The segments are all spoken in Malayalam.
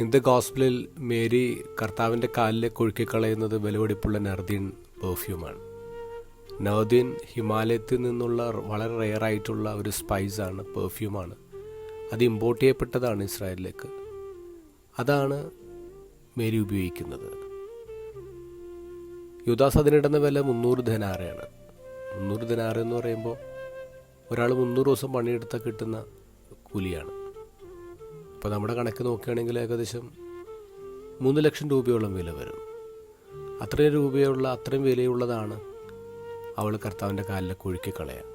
ഇന്നത്തെ ഗോസ്പലിൽ മേരി കർത്താവിൻ്റെ കാലിലേക്ക് ഒഴുക്കിക്കളയുന്നത് വിലപിടിപ്പുള്ള നർദീൻ പെർഫ്യൂമാണ്. നർദീൻ ഹിമാലയത്തിൽ നിന്നുള്ള വളരെ റെയറായിട്ടുള്ള ഒരു സ്പൈസാണ്, പെർഫ്യൂമാണ്. അത് ഇമ്പോർട്ട് ചെയ്യപ്പെട്ടതാണ് ഇസ്രായേലിലേക്ക്. അതാണ് മേരി ഉപയോഗിക്കുന്നത്. യൂദാസ് അതിനിടുന്ന വില 300 ദിനാറയാണ്. 300 ദിനാറ് എന്ന് പറയുമ്പോൾ ഒരാൾ 300 ദിവസം പണിയെടുത്താൽ കിട്ടുന്ന കൂലിയാണ്. അപ്പോൾ നമ്മുടെ കണക്ക് നോക്കുകയാണെങ്കിൽ ഏകദേശം 3 ലക്ഷം രൂപയോളം വില വരും. അത്രയും വിലയുള്ളതാണ് അവൾ കർത്താവിൻ്റെ കാലിലേക്ക് ഒഴുക്കിക്കളയാം.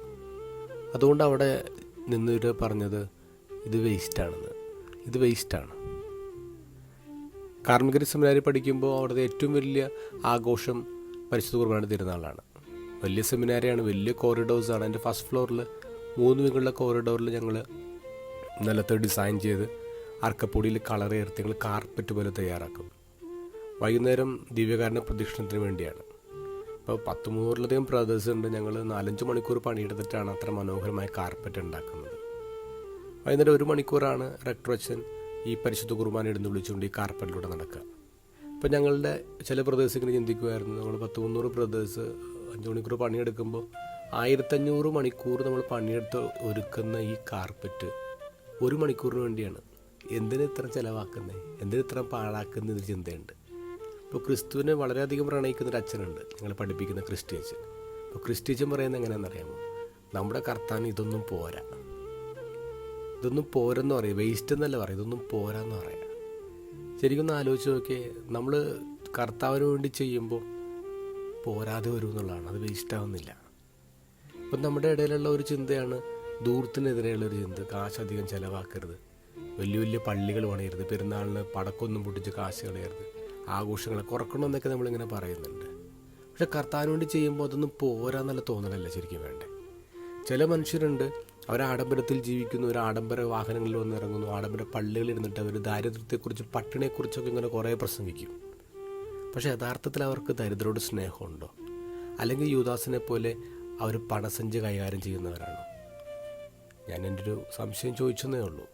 അതുകൊണ്ട് അവിടെ നിന്നിട്ട് പറഞ്ഞത് ഇത് വേസ്റ്റാണെന്ന്. ഇത് വേസ്റ്റാണ്. കാർമികരി സെമിനാരി പഠിക്കുമ്പോൾ അവിടുത്തെ ഏറ്റവും വലിയ ആഘോഷം പരിശുദ്ധ കുർബാന തിരുനാളാണ്. വലിയ സെമിനാരിയാണ്, വലിയ കോറിഡോഴ്സാണ്. എൻ്റെ ഫസ്റ്റ് ഫ്ലോറിൽ 3 വിങ്ങളുള്ള കോറിഡോറിൽ ഞങ്ങൾ നിലത്ത് ഡിസൈൻ ചെയ്ത് അർക്കപ്പൊടിയിൽ കളർ ചേർത്ത് ഞങ്ങൾ കാർപ്പറ്റ് പോലെ തയ്യാറാക്കും. വൈകുന്നേരം ദിവ്യകാരുണ്യ പ്രദക്ഷിണത്തിന് വേണ്ടിയാണ്. ഇപ്പോൾ 100-300 ബ്രദേഴ്സ് ഉണ്ട്. ഞങ്ങൾ 4-5 മണിക്കൂർ പണിയെടുത്തിട്ടാണ് അത്ര മനോഹരമായ കാർപ്പറ്റ് ഉണ്ടാക്കുന്നത്. വൈകുന്നേരം 1 മണിക്കൂറാണ് റെക്ടർ അച്ഛൻ ഈ പരിശുദ്ധ കുർബാന എടുന്ന് വിളിച്ചുകൊണ്ട് ഈ കാർപ്പറ്റിലൂടെ നടക്കുക. ഇപ്പം ഞങ്ങളുടെ ചില ബ്രദേഴ്സ് ഇങ്ങനെ ചിന്തിക്കുമായിരുന്നു, നമ്മൾ 100-300 ബ്രദേഴ്സ് 5 മണിക്കൂർ പണിയെടുക്കുമ്പോൾ 1500 മണിക്കൂർ നമ്മൾ പണിയെടുത്ത് ഒരുക്കുന്ന ഈ കാർപ്പറ്റ് 1 മണിക്കൂറിന് വേണ്ടിയാണ്. എന്തിന് ഇത്ര ചിലവാക്കുന്നത്, എന്തിന് ഇത്ര പാഴാക്കുന്ന ഒരു ചിന്തയുണ്ട്. ഇപ്പോൾ ക്രിസ്തുവിനെ വളരെയധികം പ്രണയിക്കുന്നൊരു അച്ഛനുണ്ട്, ഞങ്ങൾ പഠിപ്പിക്കുന്ന ക്രിസ്റ്റി അച്ഛൻ. അപ്പോൾ ക്രിസ്റ്റി അച്ഛൻ പറയുന്നത് എങ്ങനെയാണെന്നറിയാമോ? നമ്മുടെ കർത്താവിന് ഇതൊന്നും പോരാ, ഇതൊന്നും പോരെന്ന് പറയും. വേസ്റ്റ് എന്നല്ല പറയും, ഇതൊന്നും പോരാന്ന് പറയാം. ശരിക്കും ഒന്ന് ആലോചിച്ച് നോക്കിയേ, നമ്മൾ കർത്താവിന് വേണ്ടി ചെയ്യുമ്പോൾ പോരാതെ വരും എന്നുള്ളതാണ്, അത് വേസ്റ്റ് ആവുന്നില്ല. ഇപ്പം നമ്മുടെ ഇടയിലുള്ള ഒരു ചിന്തയാണ് ദൂരത്തിനെതിരെയുള്ളൊരു ചിന്ത. കാശധികം ചിലവാക്കരുത്, വലിയ വലിയ പള്ളികൾ പണിയരുത്, പെരുന്നാളിന് പടക്കൊന്നും പൊട്ടിച്ച് കാശ് കളയരുത്, ആഘോഷങ്ങളെ കുറക്കണമെന്നൊക്കെ നമ്മളിങ്ങനെ പറയുന്നുണ്ട്. പക്ഷെ കർത്താവിന് വേണ്ടി ചെയ്യുമ്പോൾ അതൊന്നും പോരാന്നല്ല തോന്നലല്ല ശരിക്കും വേണ്ടേ. ചില മനുഷ്യരുണ്ട്, അവർ ആഡംബരത്തിൽ ജീവിക്കുന്നു, ഒരു ആഡംബര വാഹനങ്ങളിൽ വന്ന് ഇറങ്ങുന്നു, ആഡംബര പള്ളികളിൽ ഇരുന്നിട്ട് അവർ ദാരിദ്ര്യത്തെക്കുറിച്ച് പട്ടിണിയെക്കുറിച്ചൊക്കെ ഇങ്ങനെ കുറേ പ്രസംഗിക്കും. പക്ഷേ യഥാർത്ഥത്തിൽ അവർക്ക് ദരിദ്രരോട് സ്നേഹമുണ്ടോ? അല്ലെങ്കിൽ യൂദാസിനെ പോലെ അവർ പണസഞ്ചി കൈകാര്യം ചെയ്യുന്നവരാണോ? ഞാൻ എൻ്റെ ഒരു സംശയം ചോദിച്ചെന്നേ ഉള്ളൂ.